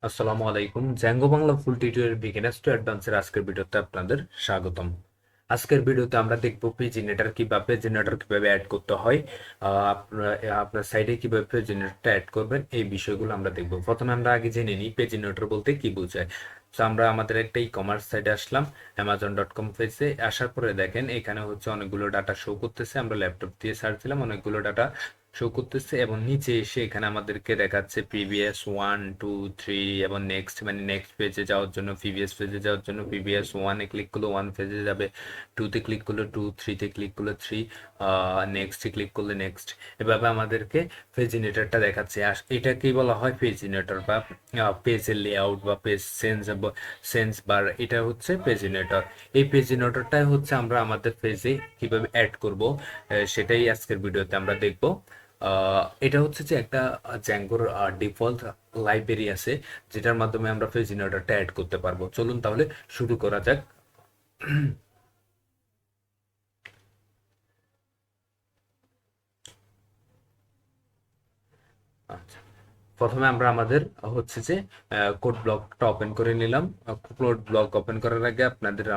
আসসালামু আলাইকুম। Django Bangla full tutorial beginners to অ্যাডভান্সের আজকের ভিডিওতে আপনাদের স্বাগতম। আজকের ভিডিওতে আমরা দেখব পেজিনেটর কিভাবে অ্যাড করতে হয়। আপনার সাইডে কিভাবে পেজিনেটরটা অ্যাড করবেন এই বিষয়গুলো আমরা দেখব। প্রথমে আমরা আগে জেনে নিই পেজিনেটর বলতে কি বোঝায়। তো আমরা আমাদের একটা ই কমার্স সাইটে আসলাম, amazon.com পেজে। আসার পরে দেখেন এখানে হচ্ছে অনেকগুলো ডাটা শো করতেছে। আমরা ল্যাপটপ দিয়ে সার্চ দিলাম, অনেকগুলো ডাটা শো করতেছে এবং নিচে এসে এখানে আমাদেরকে দেখাচ্ছে প্রিভিয়াস 1 2 3 এবং নেক্সট, মানে নেক্সট পেজে যাওয়ার জন্য, প্রিভিয়াস পেজে যাওয়ার জন্য প্রিভিয়াস 1-এ ক্লিক করলে 1 পেজে যাবে, 2-তে ক্লিক করলে 2, 3-তে ক্লিক করলে 3, নেক্সটে ক্লিক করলে নেক্সট। এভাবে আমাদেরকে পেজিনেটরটা দেখাচ্ছে। আর এটাকেই বলা হয় পেজিনেটর বা পেজের লেআউট বা পেজ সেন্স বার। এটা হচ্ছে পেজিনেটর। এই পেজিনেটরটাই হচ্ছে আমরা আমাদের পেজে কিভাবে অ্যাড করব, সেটাই আজকের ভিডিওতে আমরা দেখব। এটা হচ্ছে যে একটা জ্যাঙ্গোর ডিফল্ট লাইব্রেরি আছে, যেটার মাধ্যমে আমরা পেজিনেটরটা অ্যাড করতে পারবো। চলুন তাহলে শুরু করা যাক। আচ্ছা, প্রথমে আমরা আমাদের হচ্ছে যে কোড ব্লকটা ওপেন করে নিলাম। কোড ব্লক ওপেন করার আগে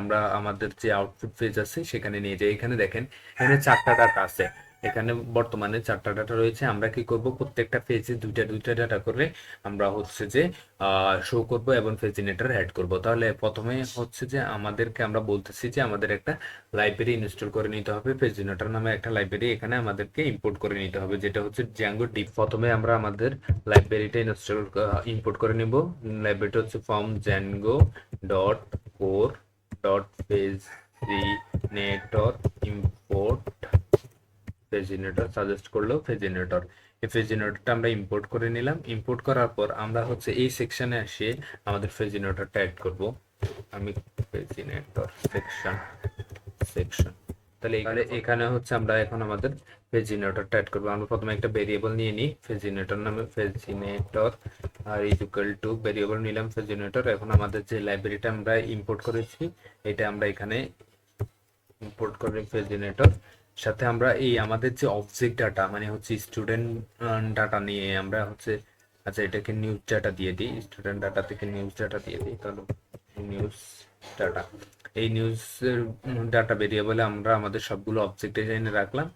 আমরা আমাদের যে আউটপুট পেজ আছে সেখানে নিয়ে যাই। এখানে দেখেন, এখানে 4টা ডাটা আছে। এখানে বর্তমানে 4টা ডাটা রয়েছে। আমরা কি করব, প্রত্যেকটা পেজে দুইটা দুইটা ডাটা করে আমরা হচ্ছে যে শো করব এবং পেজিনেটর অ্যাড করব। তাহলে প্রথমে হচ্ছে যে আমরা বলতেছি যে আমাদের একটা লাইব্রেরি ইনস্টল করে নিতে হবে। পেজিনেটর নামে একটা লাইব্রেরি এখানে আমাদেরকে ইম্পোর্ট করে নিতে হবে, যেটা হচ্ছে জ্যাঙ্গো ডিপ। প্রথমে আমরা আমাদের লাইব্রেরিটা ইম্পোর্ট করে নিব। লাইব্রেরিটা হচ্ছে from Django dot core dot paginator import paginator. Suggest করলো পেজিনেটর। এই পেজিনেটরটা আমরা ইম্পোর্ট করে নিলাম। ইম্পোর্ট করার পর আমরা হচ্ছে এই সেকশনে এসে আমাদের পেজিনেটরটা অ্যাড করব। আমি পেজিনেটর সেকশন সেকশন তাহলে এখানে হচ্ছে আমরা এখন আমাদের পেজিনেটরটা অ্যাড করবো। আমরা প্রথমে একটা ভেরিয়েবল নিয়ে নিই পেজিনেটর নামে, পেজিনেটর আর ইকুয়াল টু ভেরিয়েবল নিলাম পেজিনেটর। এখন আমাদের যে লাইব্রেরিটা আমরা ইম্পোর্ট করেছি এটা আমরা এখানে ইম্পোর্ট করে পেজিনেটর। সাথে আমরা এই আমাদের যে অবজেক্ট ডাটা, মানে হচ্ছে স্টুডেন্ট ডাটা নিয়ে আমরা হচ্ছে, আচ্ছা এটাকে নিউজ ডাটা দিয়ে দিই। স্টুডেন্ট ডাটা থেকে নিউজ ডাটা দিয়ে দিই। তাহলে নিউজ ডাটা, এই নিউজের ডাটা ভেরিয়েবলে আমরা আমাদের সবগুলো অবজেক্ট ডিজাইনে রাখলাম।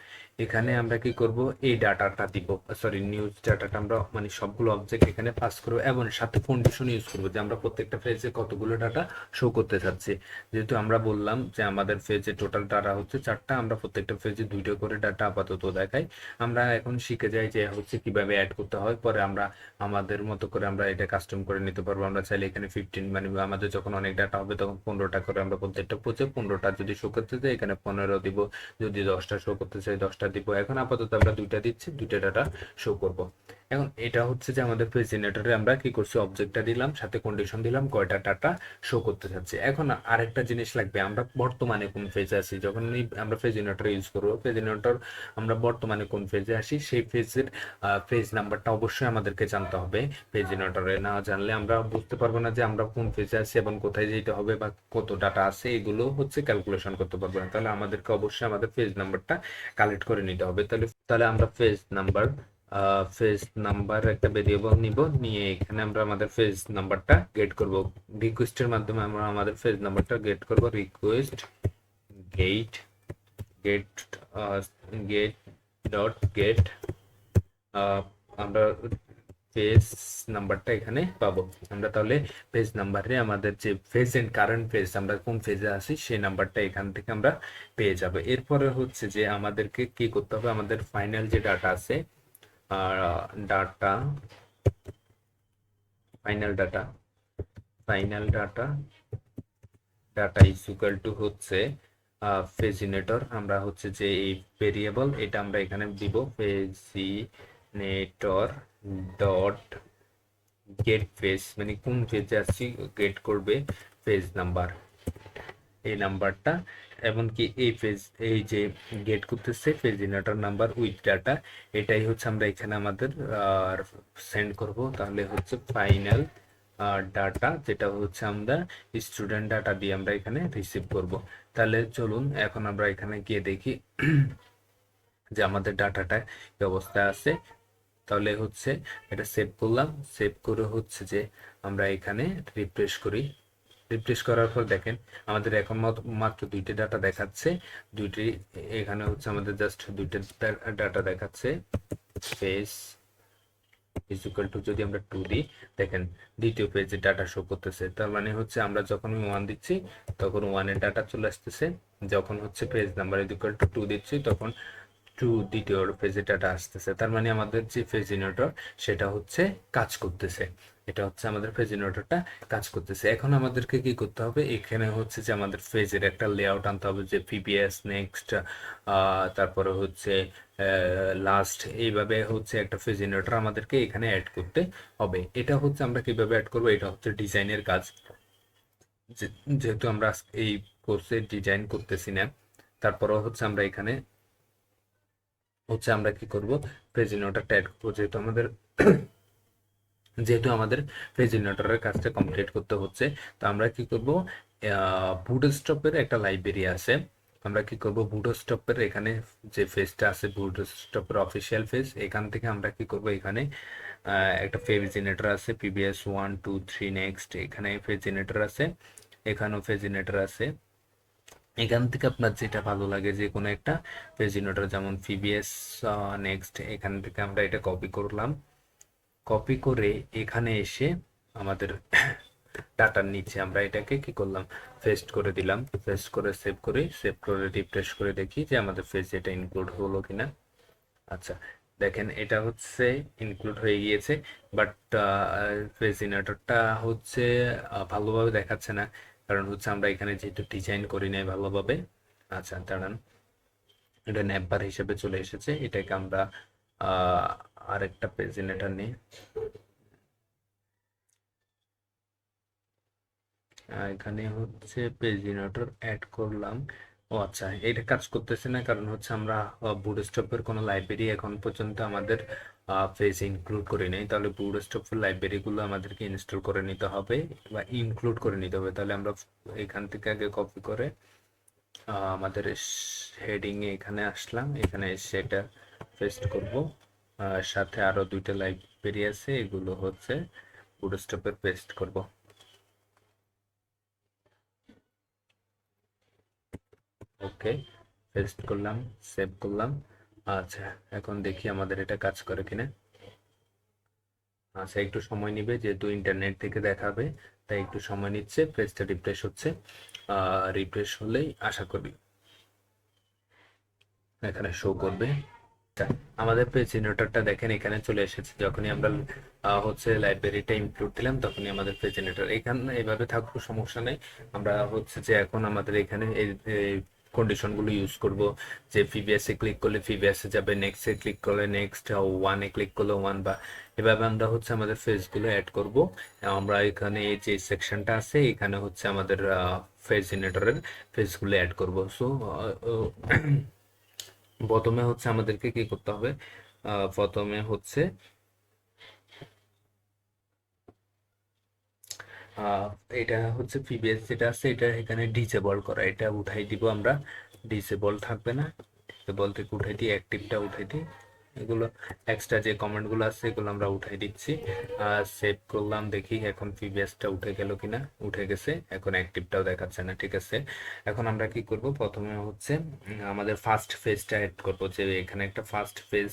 এখানে আমরা কি করব, এই ডাটাটা দিব, সরি নিউজ ডাটাটা আমরা মানে সবগুলো অবজেক্ট এখানে পাস করব এবং সাথে কন্ডিশন ইউজ করব যে আমরা প্রত্যেকটা পেজে কতগুলো ডাটা শো করতে চাচ্ছি। যেহেতু আমরা বললাম যে আমাদের পেজে টোটাল ডাটা হচ্ছে 4টা, আমরা প্রত্যেকটা পেজে 2টা করে ডাটা আপাতত দেখাই। আমরা এখন শিখে যাই যে হচ্ছে কিভাবে অ্যাড করতে হয়। পরে আমরা আমাদের মতো করে আমরা এটা কাস্টম করে নিতে পারবো। আমরা চাইলে এখানে 15, মানে আমাদের যখন অনেক ডাটা হবে তখন 15টা করে আমরা প্রত্যেকটা পেজে 15টা যদি শো করতে চাই এখানে 15 দিব, যদি 10টা শো করতে চাই 10টা দিব। এখন আপাতত আমরা 2টা দিচ্ছি, 2টা ডাটা শো করব। এখন এটা হচ্ছে যে আমাদের পেজিনেটরে আমরা কি করছি, অবজেক্টটা দিলাম, সাথে কন্ডিশন দিলাম কয়টা ডাটা শো করতে চাচ্ছি। এখন আরেকটা জিনিস লাগবে, আমরা বর্তমানে কোন ফেজে আছি। যখন আমরা পেজিনেটর ইউজ করবো, পেজিনেটর আমরা বর্তমানে কোন ফেজে আসি সেই ফেজের পেজ নাম্বারটা অবশ্যই আমাদেরকে জানতে হবে। পেজিনেটরে না জানলে আমরা বুঝতে পারবো না যে আমরা কোন ফেজে আছি এবং কোথায় যেতে হবে বা কত ডাটা আছে, এগুলো হচ্ছে ক্যালকুলেশন করতে পারবো না। তাহলে আমাদেরকে অবশ্যই আমাদের পেজ নাম্বারটা কালেক্ট করে নিতে হবে। তাহলে তাহলে আমরা পেজ নাম্বার একটা ভেরিয়েবল নিব, নিয়ে এখানে আমরা আমাদের পেজ নাম্বারটা গেট করব। রিকোয়েস্টের মাধ্যমে আমরা আমাদের পেজ নাম্বারটা গেট করব। Request get get get dot get, আমরা পেজ নাম্বারটা এখানে পাবো। আমরা তাহলে পেজ নাম্বারে আমাদের যে প্রেজেন্ট কারেন্ট পেজ, আমরা কোন পেজে আছি সেই নাম্বারটা এখান থেকে আমরা পেয়ে যাবো। এরপরে হচ্ছে যে আমাদেরকে কি করতে হবে, আমাদের ফাইনাল যে ডাটা আছে, data final data final data data is equal to হচ্ছে পেজিনেটর। আমরা হচ্ছে যে এই ভেরিয়েবল এটা আমরা এখানে দিব, পেজিনেটর ডট গেট পেজ, মানে কোন পেজে আসছি গেট করবে পেজ নাম্বার, এই নাম্বারটা। এমনকি এই পেজ, এই যে গেট করতেছে পেজিনেটর নাম্বার উইথ ডাটা, এটাই হচ্ছে আমরা এখানে আমাদের সেন্ড করব। তাহলে হচ্ছে ফাইনাল ডাটা, যেটা হচ্ছে আমরা স্টুডেন্ট ডাটা দিয়ে আমরা এখানে রিসিভ করব। তাহলে চলুন এখন আমরা এখানে গিয়ে দেখি যে আমাদের ডাটাটা কি অবস্থায় আছে। তাহলে হচ্ছে এটা সেভ করলাম, সেভ করে হচ্ছে যে আমরা এখানে রিফ্রেশ করি। রিফ্রেশ করার পর দেখেন আমাদের এখন মাত্র দুইটি ডাটা দেখাচ্ছে, দুইটি এখানে হচ্ছে আমাদের জাস্ট দুইটা ডাটা দেখাচ্ছে। ফেস ইজ ইকুয়াল টু যদি আমরা 2 দিই, দেখেন দ্বিতীয় পেজে ডাটা শো করতেছে। তার মানে হচ্ছে আমরা যখন 1 দিচ্ছি তখন 1 এর ডাটা চলে আসতেছে, যখন হচ্ছে page number is equal to 2 দিচ্ছি তখন 2 দ্বিতীয় পেজে ডাটা আসতেছে। তার মানে আমাদের যে পেজিনেটর সেটা হচ্ছে কাজ করতেছে। এটা হচ্ছে আমাদের পেজিনেটরটা কাজ করতেছে। এখন আমাদেরকে কি করতে হবে, এখানে হচ্ছে যে আমাদের পেজের একটা লেআউট আনতে হবে, যে পিবিএস নেক্সট, তারপরে হচ্ছে লাস্ট, এইভাবে হচ্ছে একটা পেজিনেটর আমাদেরকে এখানে অ্যাড করতে হবে। এটা হচ্ছে আমরা কিভাবে অ্যাড করবো, এটা হচ্ছে ডিজাইনের কাজ। যেহেতু আমরা এই কোর্সে ডিজাইন করতেছি না, তারপরেও হচ্ছে আমরা এখানে হচ্ছে আমরা কি করব, পেজিনেটরটা অ্যাড করবো। যেহেতু আমাদের পেজিনেটরের কাজটা কমপ্লিট করতে হচ্ছে, তো আমরা কি করব, বুটস্ট্র্যাপের একটা লাইব্রেরি আছে। আমরা কি করব, বুটস্ট্র্যাপের এখানে যে পেজটা আছে, বুটস্ট্র্যাপের অফিসিয়াল পেজ, এখান থেকে আমরা কি করব, এখানে একটা পেজিনেটর আছে, পিবিএস 1 2 3 নেক্সট, এখানে পেজিনেটর আছে, এখানেও পেজিনেটর আছে। এখান থেকে আপনার যেটা ভালো লাগে যে কোনো একটা পেজিনেটর, যেমন পিবিএস নেক্সট, এখান থেকে আমরা এটা কপি করলাম। কপি করে এখানে এসে আমাদের ডাটার নিচে আমরা এটাকে কি করলাম, পেস্ট করে দিলাম। পেস্ট করে সেভ করে রিফ্রেশ করে দেখি যে আমাদের পেজ এটা ইনক্লুড হলো কিনা। আচ্ছা, দেখেন এটা হচ্ছে ইনক্লুড হয়ে গিয়েছে, বাট পেজিনেটরটা হচ্ছে ভালোভাবে দেখাচ্ছে না, কারণ হচ্ছে আমরা এখানে যেহেতু ডিজাইন করি নাই ভালোভাবে। আচ্ছা দাঁড়ান, এটা ন্যাপবার হিসেবে চলে এসেছে, এটাকে আমরা আরেকটা পেজিনেটর নিই। এখানে হচ্ছে পেজিনেটর অ্যাড করলাম। ও আচ্ছা, এটা কাজ করতেছে না, কারণ হচ্ছে আমরা বুটস্ট্র্যাপের কোনো লাইব্রেরি এখন পর্যন্ত আমাদের পেজ ইনক্লুড করি নাই। তাহলে বুটস্ট্র্যাপের লাইব্রেরিগুলো আমাদেরকে ইনস্টল করে নিতে হবে বা ইনক্লুড করে নিতে হবে। তাহলে আমরা এখান থেকে আগে কপি করে আমাদের হেডিংয়ে এখানে আসলাম, এখানে এসে এটা পেস্ট করব। সাথে আরো দুইটা লাইব্রেরি আছে, এগুলো হচ্ছে বুটস্ট্র্যাপের পেস্ট করব। ওকে, পেস্ট করলাম, সেভ করলাম। আচ্ছা, এখন দেখি আমাদের এটা কাজ করে কিনা। আচ্ছা, একটু সময় নিবে, যেহেতু ইন্টারনেট থেকে দেখাবে তাই একটু সময় নিচ্ছে। পেজটা রিফ্রেশ হচ্ছে, রিফ্রেশ হলেই আশা করি এখানে শো করবে। আচ্ছা, আমাদের পেজ জেনারেটরটা দেখেন এখানে চলে এসেছে। যখনই আমরা হচ্ছে লাইব্রেরিটা ইনক্লুড দিলাম তখনই আমাদের পেজ জেনারেটর এখানে এইভাবে থাকবো, সমস্যা নেই। আমরা হচ্ছে যে এখন আমাদের এখানে এই কন্ডিশনগুলো ইউজ করব, যে প্রিভিয়াসে ক্লিক করলে প্রিভিয়াসে যাবে, নেক্সটে ক্লিক করলে নেক্সট, ওয়ানে ক্লিক করলে ওয়ান, বা এভাবে আমরা হচ্ছে আমাদের পেজগুলো অ্যাড করব। আমরা এখানে এই যে সেকশনটা আছে এখানে হচ্ছে আমাদের পেজ জেনারেটরের পেজগুলো অ্যাড করব। সো প্রথমে হচ্ছে আমাদেরকে কি করতে হবে, প্রথমে হচ্ছে আহ, এটা হচ্ছে প্রিভিয়াস যেটা আছে এটা এখানে ডিসেবল করা, এটা উঠাই দিব আমরা। ডিসেবল থাকবে না, ডিসেবল থেকে উঠাই দিই, অ্যাক্টিভটা উঠাই দিই। এগুলো এক্সট্রা যে কমেন্টগুলো আছে এগুলো আমরা উঠাই দিচ্ছি। সেভ করলাম, দেখি এখন প্রিভিয়াসটা উঠে গেল কিনা। উঠে গেছে, এখন অ্যাক্টিভটাও দেখাচ্ছে না। ঠিক আছে, এখন আমরা কি করব, প্রথমে হচ্ছে আমাদের ফার্স্ট পেজটা অ্যাড করব। যে এখানে একটা ফার্স্ট পেজ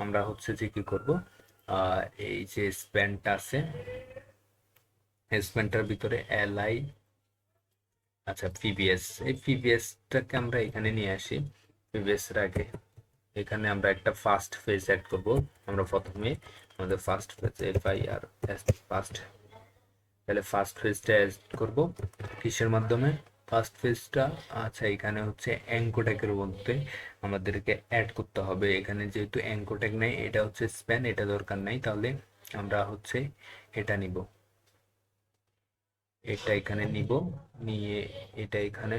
আমরা হচ্ছে যে কি করব, এই যে স্প্যানটা আছে, স্প্যানটার ভিতরে এলআই, আচ্ছা পিবিএস, এই পিবিএসটাকে আমরা এখানে নিয়ে আসি। পিবিএস এর আগে এখানে আমরা একটা ফার্স্ট পেজ অ্যাড করব। আমরা প্রথমে আমাদের ফার্স্ট পেজ এফআইআর ফার্স্ট, তাহলে ফার্স্ট পেজটা অ্যাড করব কিসের মাধ্যমে, ফার্স্ট পেজটা। আচ্ছা, এখানে হচ্ছে অ্যাঙ্কর ট্যাগের মধ্যে আমাদেরকে অ্যাড করতে হবে। এখানে যেহেতু অ্যাঙ্কর ট্যাগ নেই, এটা হচ্ছে স্প্যান, এটা দরকার নাই, তাহলে আমরা হচ্ছে এটা নিব, এটা এখানে নিব, নিয়ে এটা এখানে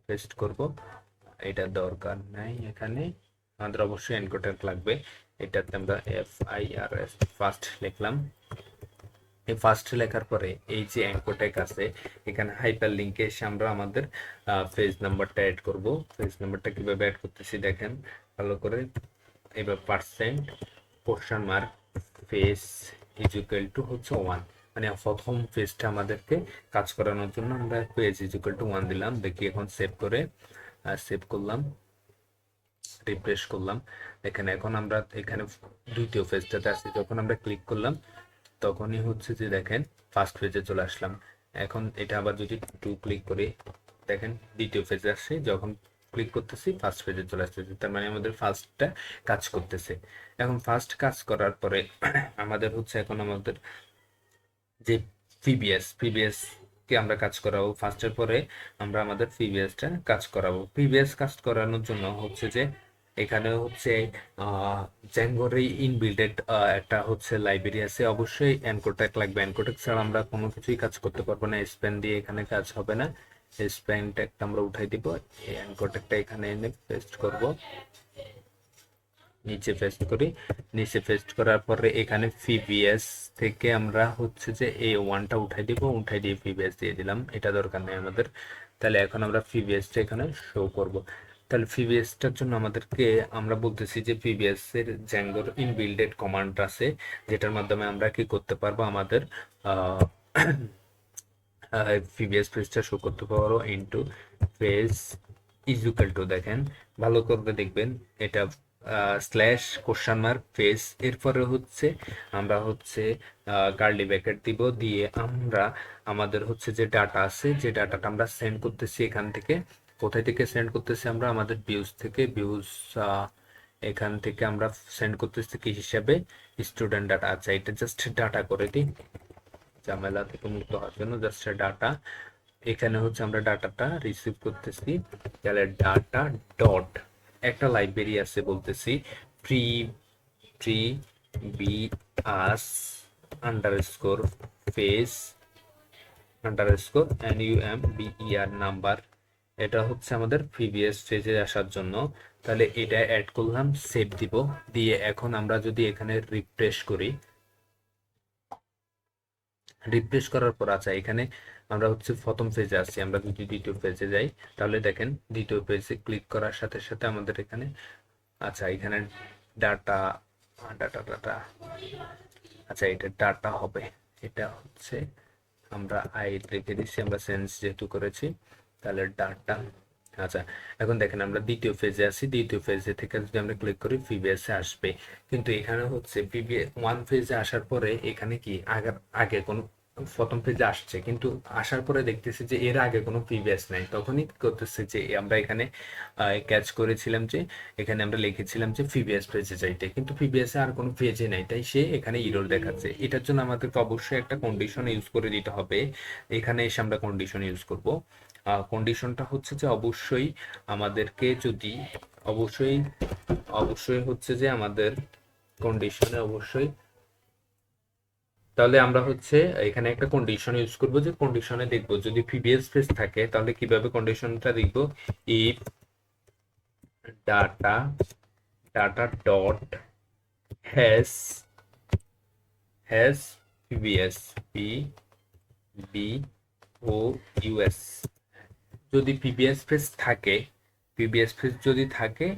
পেস্ট করব। এটা দরকার নাই, এখানে আমাদের অবশ্যই এনকোড ট্যাগ লাগবে। এটাতে আমরা এফআইআরএস ফার্স্ট লিখলাম। এই ফার্স্ট লেখার পরে এই যে এনকোড ট্যাগ আছে এখানে হাইপার লিংকে এসে আমরা আমাদের পেজ নাম্বারটা অ্যাড করব। পেজ নাম্বারটা কিভাবে অ্যাড করতেছি দেখেন ভালো করে। এবার percent question mark face is equal to হচ্ছে 1, মানে প্রথম ফেজটা আমাদেরকে কাজ করানোর জন্য আমরা ফেজ ইজ ইকুয়াল টু 1 দিলাম। দেখি এখন সেভ করে সেভ করলাম, রিফ্রেশ করলাম। এখানে এখন আমরা এখানে দ্বিতীয় ফেজটাতে আসছি, যখন আমরা ক্লিক করলাম তখনই হচ্ছে যে দেখেন ফার্স্ট ফেজে চলে আসলাম। এখন এটা আবার যদি 2 ক্লিক করি দেখেন দ্বিতীয় ফেজে আসছে, যখন ক্লিক করতেছি ফার্স্ট ফেজে চলে আসতেছে, তার মানে আমাদের ফার্স্টটা কাজ করতেছে। এখন ফার্স্ট কাজ করার পরে আমাদের হচ্ছে এখন আমাদের যে প্রিভিয়াস কে আমরা কাজ করাবো, ফার্স্টের পরে আমরা আমাদের প্রিভিয়াসটা কাজ করাবো। প্রিভিয়াস কাজ করানোর জন্য হচ্ছে যে এখানে হচ্ছে জ্যাঙ্গোর ইনবিল্ডেড একটা হচ্ছে লাইব্রেরি আছে, অবশ্যই এনকোটেক লাগবে। এনকোটেক ছাড়া আমরা কোনো কিছুই কাজ করতে পারবো না, স্প্যান দিয়ে এখানে কাজ হবে না। স্প্যান ট্যাগটা আমরা উঠাই দিব, এনকোটেকটা এখানে এনে পেস্ট করব, নিচে পেস্ট করি। নিচে পেস্ট করার পরে এখানে প্রিভিয়াস থেকে আমরা হচ্ছে যে এই ওয়ানটা উঠাই দিব, উঠাই দিয়ে প্রিভিয়াস দিয়ে দিলাম, এটা দরকার নেই আমাদের। তাহলে এখন আমরা প্রিভিয়াসটা এখানে শো করব। তাহলে প্রিভিয়াসটার জন্য আমাদেরকে আমরা বলতেছি যে প্রিভিয়াস এর জ্যাঙ্গোর ইনবিল্ডেড কমান্ড আছে, যেটার মাধ্যমে আমরা কি করতে পারবো, আমাদের প্রিভিয়াস পেজটা শো করতে পারো into page is equal to, দেখেন ভালো করে দেখবেন এটা স্ল্যাশ কোশ্চেন মার্ক পেজ, এরপরে হচ্ছে আমরা হচ্ছে কার্লি ব্র্যাকেট দিব, দিয়ে আমরা আমাদের হচ্ছে যে ডাটা আছে, যে ডাটাটা আমরা সেন্ড করতেছি এখান থেকে, কোথায় থেকে সেন্ড করতেছি আমরা আমাদের ভিউজ থেকে, ভিউজ এখান থেকে আমরা সেন্ড করতেছি কি হিসাবে, স্টুডেন্ট ডাটা। আচ্ছা এটা জাস্ট ডাটা করে দিই ঝামেলা থেকে মুক্ত হওয়ার জন্য, জাস্ট ডাটা। এখানে হচ্ছে আমরা ডাটাটা রিসিভ করতেছি, তাহলে ডাটা ডট একটা লাইব্রেরি আছে বলতেছি pre pre B us underscore face underscore NUMBER number, এটা হচ্ছে আমাদের প্রিভিয়াস ফেজে আসার জন্য। তাহলে এটা অ্যাড করলাম, সেভ দিব, দিয়ে এখন আমরা যদি এখানে রিফ্রেশ করি, রিফ্রেশ করার পর আচ্ছা এখানে আমরা হচ্ছে প্রথম পেজে আসছি, আমরা যদি দ্বিতীয় পেজে যাই তাহলে দেখেন দ্বিতীয় পেজে ক্লিক করার সাথে সাথে আমাদের এখানে আচ্ছা এখানে ডাটা ডাটা ডাটা আচ্ছা এটা ডাটা হবে, এটা হচ্ছে আমরা আই রেখে দিচ্ছি, আমরা সেন্স যেহেতু করেছি, তাহলে ডাটা। আচ্ছা এখন দেখেন আমরা দ্বিতীয় ফেজে আছি, দ্বিতীয় ফেজে থেকে যদি আমরা ক্লিক করি প্রিভিয়াসে আসবে, কিন্তু এখানে হচ্ছে প্রিভিয়াস ওয়ান ফেজে আসার পরে এখানে কি আগে কোনো প্রথম পেজে আসছে, কিন্তু আসার পরে দেখতেছি যে এর আগে কোনো প্রিভিয়াস নাই, তখনই কি করতেছে যে আমরা এখানে ক্যাচ করেছিলাম যে এখানে আমরা লিখেছিলাম যে প্রিভিয়াস পেজে যাইতে, কিন্তু প্রিভিয়াসে আর কোনো পেজে নাই, তাই সে এখানে ইরর দেখাচ্ছে। এটার জন্য আমাদেরকে অবশ্যই একটা কন্ডিশন ইউজ করে দিতে হবে, এখানে এসে আমরা কন্ডিশন ইউজ করব। কন্ডিশনটা হচ্ছে যে অবশ্যই আমাদেরকে যদি অবশ্যই অবশ্যই হচ্ছে যে আমাদের কন্ডিশনে অবশ্যই, তাহলে আমরা হচ্ছে এখানে একটা কন্ডিশন ইউজ করব, যে কন্ডিশনে দেখব যদি প্রিভিয়াস পেজ থাকে তাহলে কিভাবে কন্ডিশনটা দেখব, if data data dot has has previous P B O US, যদি প্রিভিয়াস পেজ থাকে, প্রিভিয়াস পেজ যদি থাকে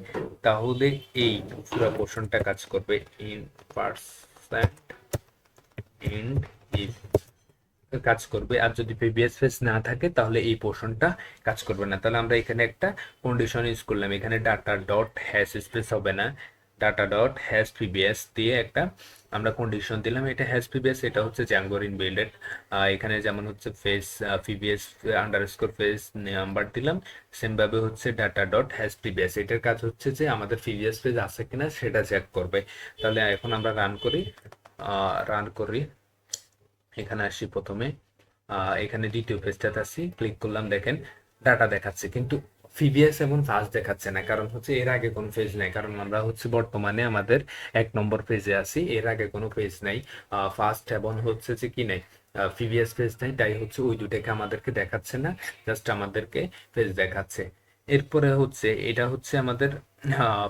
তাহলে এই পুরো পোর্শনটা কাজ করবে, ইন পার্সেন্ট ইন্ড ইফ কাজ করবে, আর যদি প্রিভিয়াস পেজ না থাকে তাহলে এই পোর্শনটা কাজ করবে না। তাহলে আমরা এখানে একটা কন্ডিশন ইউজ করলাম, এখানে ডাটা ডট হ্যাশ স্পেস হবে না, ডাটা ডট হ্যাশ প্রিভিয়াস দিয়ে একটা আমরা কন্ডিশন দিলাম, এটা হ্যাশ প্রিভিয়াস, এটা হচ্ছে জ্যাঙ্গোর ইনবিল্ডেড। এখানে যেমন হচ্ছে phase previous underscore phase number দিলাম, সেম ভাবে হচ্ছে ডাটা ডট হ্যাশ প্রিভিয়াস, এটার কাজ হচ্ছে যে আমাদের প্রিভিয়াস পেজ আছে কিনা সেটা চেক করবে। তাহলে এখন আমরা রান করি, এখানে আসি প্রথমে, এখানে দ্বিতীয় পেজটাতে আসি, ক্লিক করলাম, দেখেন ডাটা দেখাচ্ছে কিন্তু প্রিভিয়াস এবং ফার্স্ট দেখাচ্ছে না, কারণ হচ্ছে এর আগে কোনো পেজ নাই, কারণ আমরা হচ্ছে বর্তমানে আমাদের 1 নম্বর পেজে আছি, এর আগে কোনো পেজ নাই, ফার্স্ট এবং হচ্ছে যে কি নাই, প্রিভিয়াস পেজ নাই, তাই হচ্ছে ওই দুটাকে আমাদেরকে দেখাচ্ছে না, জাস্ট আমাদেরকে পেজ দেখাচ্ছে। এরপরে হচ্ছে এটা হচ্ছে আমাদের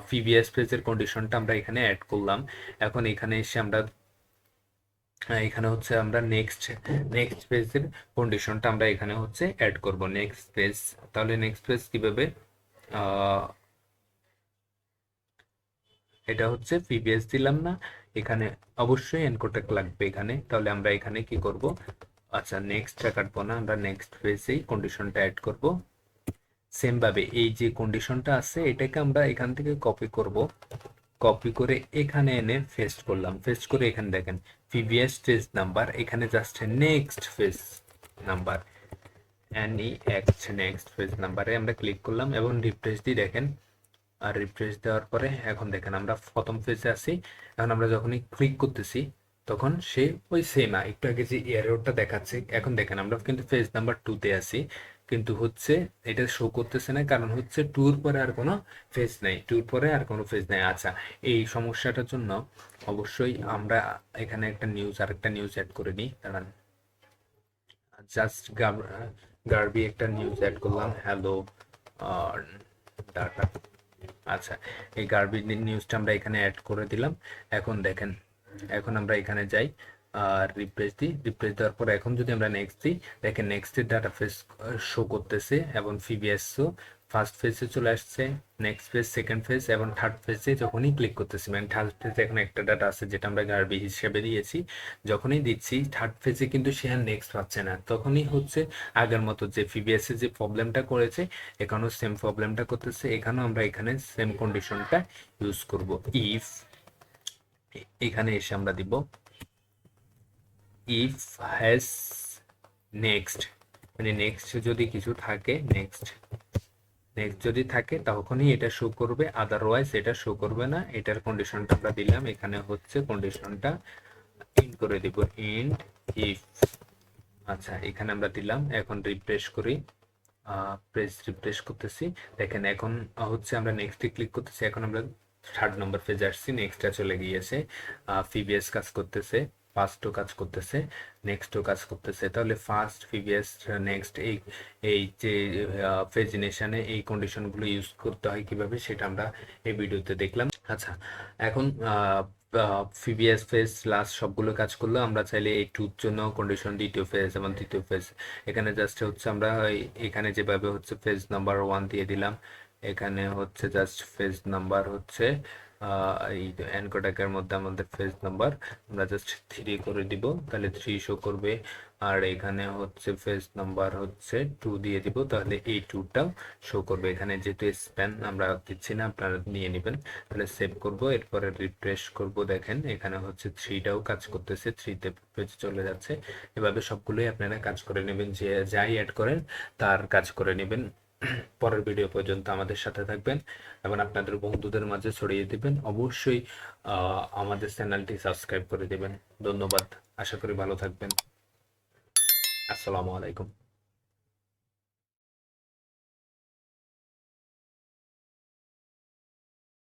প্রিভিয়াস পেজের কন্ডিশনটা আমরা এখানে অ্যাড করলাম। এখন এখানে এসে আমরা এখানে হচ্ছে আমরা নেক্সট নেক্সট পেজের কন্ডিশনটা আমরা এখানে হচ্ছে অ্যাড করব, নেক্সট পেজ। তাহলে নেক্সট পেজ কিভাবে, এটা হচ্ছে প্রিভিয়াস দিলাম না, এখানে অবশ্যই এনকোটেক লাগবে এখানে। তাহলে আমরা এখানে কি করব, আচ্ছা নেক্সটটা কাটবো না, আমরা নেক্সট ফেজেই কন্ডিশনটা অ্যাড করব। সেম ভাবে এই যে কন্ডিশনটা আছে এটাকে আমরা এখান থেকে কপি করব, কপি করে এখানে এনে পেস্ট করলাম, পেস্ট করে এখানে দেখেন প্রিভিয়াস ফেজ নাম্বার, এখানে just next phase number, next phase নাম্বারে আমরা ক্লিক করলাম এবং রিফ্রেশ দিয়ে দেখেন। আর রিফ্রেশ দেওয়ার পরে এখন দেখেন আমরা প্রথম ফেজে আছি। এখন আমরা যখনই ক্লিক করতেছি তখন সে ওই সেম একটু আগে যে এররটা দেখাচ্ছে, এখন দেখেন আমরা কিন্তু ফেজ নাম্বার 2 তে আছি, কিন্তু হচ্ছে এটা শো করতেছে না, কারণ হচ্ছে টুর পরে আর কোনো ফেজ নাই, টুর পরে আর কোনো ফেজ নাই। আচ্ছা, এই সমস্যাটার জন্য অবশ্যই আমরা এখানে একটা নিউজ, আরেকটা নিউজ অ্যাড করে নিই, দাঁড়ান জাস্ট গার্বি একটা নিউজ অ্যাড করলাম, হ্যালো ডাটা। আচ্ছা, এই গার্বি নিউজটা আমরা এখানে অ্যাড করে দিলাম। এখন দেখেন, এখন আমরা এখানে যাই আর রিপ্লেস দিই, রিপ্লেস দেওয়ার পর এখন যদি আমরা নেক্সট দিই, দেখেন নেক্সটের ডাটা ফেজ শো করতেছে এবং প্রিভিয়াসও ফার্স্ট ফেজে চলে আসছে, নেক্সট ফেজ, সেকেন্ড ফেজ এবং থার্ড ফেজে যখনই ক্লিক করতেছি, মানে থার্ড ফেজে এখন একটা ডাটা আছে যেটা আমরা গার্বি হিসেবে দিয়েছি, যখনই দিচ্ছি থার্ড ফেজে কিন্তু সে আর নেক্সট পাচ্ছে না, তখনই হচ্ছে আগের মতো যে প্রিভিয়াসে যে প্রবলেমটা করেছে এখানেও সেম প্রবলেমটা করতেছে, এখানেও আমরা এখানে সেম কন্ডিশনটা ইউজ করব। ইফ, এখানে এসে আমরা দিব ইফ হ্যাজ নেক্সট, মানে নেক্সট যদি কিছু থাকে, নেক্সট যদি থাকে তখনই এটা শো করবে, আদারওয়াইজ এটা শো করবে না। এটার কন্ডিশনটা আমরা দিলাম, এখানে হচ্ছে কন্ডিশনটা ইন করে দিব, ইন্ট ইফ। আচ্ছা, এখানে আমরা দিলাম, এখন রিফ্রেশ করি, রিফ্রেশ করতেছি, দেখেন এখন হচ্ছে আমরা নেক্সটে ক্লিক করতেছি, এখন আমরা থার্ড নম্বর পেজে আসছি, নেক্সটটা চলে গিয়েছে, প্রিভিয়াস কাজ করতেছে, ফার্স্টও কাজ করতেছে, নেক্সটও কাজ করতেছে। তাহলে ফার্স্ট, প্রিভিয়াস, নেক্সট, এই এই যে পেজিনেশনে এই কন্ডিশনগুলো ইউজ করতে হয় কিভাবে সেটা আমরা এই ভিডিওতে দেখলাম। আচ্ছা, এখন প্রিভিয়াস ফেজ লাস্ট সবগুলো কাজ করলো, আমরা চাইলে এই টুর জন্য কন্ডিশন দ্বিতীয় ফেজ এবং তৃতীয় ফেজ, এখানে জাস্ট হচ্ছে আমরা এখানে যেভাবে হচ্ছে ফেজ নাম্বার 1 দিয়ে দিলাম, এখানে হচ্ছে জাস্ট ফেজ নাম্বার হচ্ছে এই এনকোডেকের মধ্যে আমাদের ফেজ নাম্বার আমরা জাস্ট 3 করে দিব, তাহলে 3 শো করবে। আর এখানে হচ্ছে ফেজ নাম্বার হচ্ছে 2 দিয়ে দিব, তাহলে এই 2টাও শো করবে। এখানে যেহেতু স্প্যান আমরা দিচ্ছি না, আপনারা নিয়ে নেবেন। তাহলে সেভ করব, এরপরে রিফ্রেশ করব, দেখেন এখানে হচ্ছে 3টাও কাজ করতেছে, 3তে পেজ চলে যাচ্ছে। এভাবে সবগুলোই আপনারা কাজ করে নেবেন, যে যাই অ্যাড করেন তার কাজ করে নেবেন। পরের ভিডিও পর্যন্ত আমাদের সাথে থাকবেন এবং আপনাদের বন্ধুদের মাঝে ছড়িয়ে দিবেন। অবশ্যই আমাদের চ্যানেলটি সাবস্ক্রাইব করে দিবেন। ধন্যবাদ, আশা করি ভালো থাকবেন। আসসালামু আলাইকুম।